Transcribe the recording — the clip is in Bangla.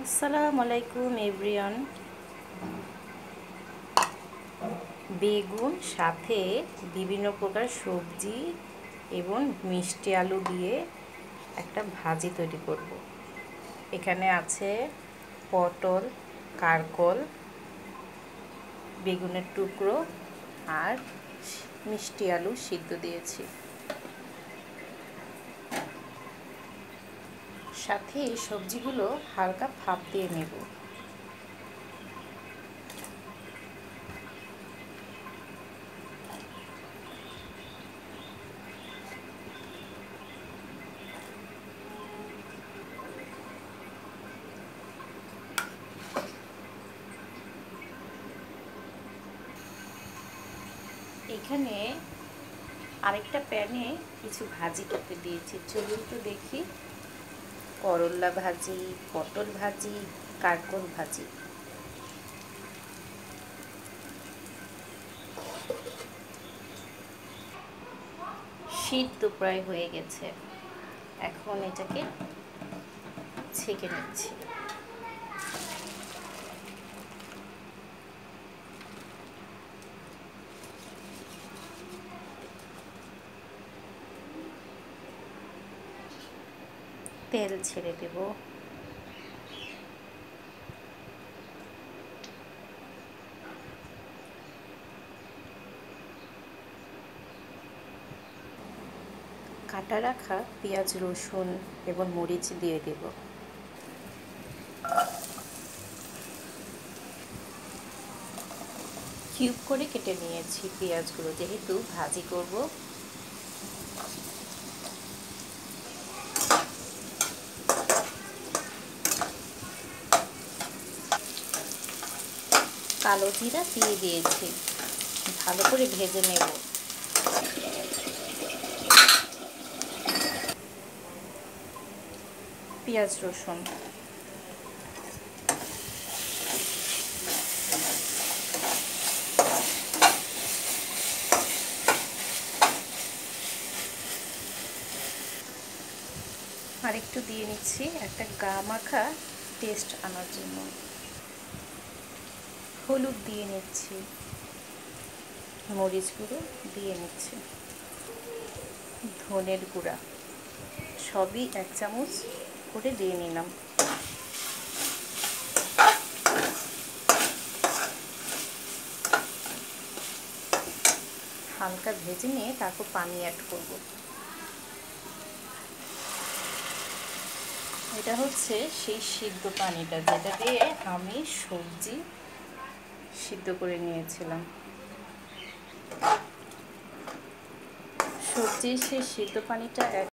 আসসালামু আলাইকুম এভরিওয়ান। বেগুন সাথে বিভিন্ন প্রকার সবজি এবং মিষ্টি আলু দিয়ে একটা ভাজি তৈরি করব। এখানে আছে পটল, কারকল, বেগুনের টুকরো আর মিষ্টি আলু সিদ্ধ দিয়েছি। সাথে এই সবজিগুলো হালকা ভাপ দিয়ে নেব। এখানে আরেকটা প্যানে কিছু ভাজি করতে দিয়েছি, চলুন তো দেখি। করলা ভাজি, পটল ভাজি, কারকল ভাজি। সিদ্ধ প্রায় হয়ে গেছে, এখন এটাকে ছেঁকে নিচ্ছি। তেল ছেড়ে দেব। কাটা রাখা পেঁয়াজ, রসুন এবং মরিচ দিয়ে দেব। কিউব করে কেটে নিয়েছি পেঁয়াজগুলো, যেহেতু ভাজি করব। কালো জিরা দিয়ে দিয়েছি, ভালো করে ভেজে নেব। পেঁয়াজ, রসুন, আর একটু দিয়ে নিচ্ছি একটা গা মাখা টেস্ট আনার জন্য। হলুদ দিয়ে নিচ্ছি, মরিচ গুঁড়ো দিয়ে নিচ্ছি, ধনের গুঁড়া সবই 1 চামচ করে দিয়ে নিলাম। হালকা ভেজে নিয়ে তারপর পানি অ্যাড করব। এটা হচ্ছে সেই সিদ্ধ পানিটা, যেটা দিয়ে আমি সবজি সিদ্ধ করে নিয়েছিলাম। সবজির সেই সিদ্ধ পানিটা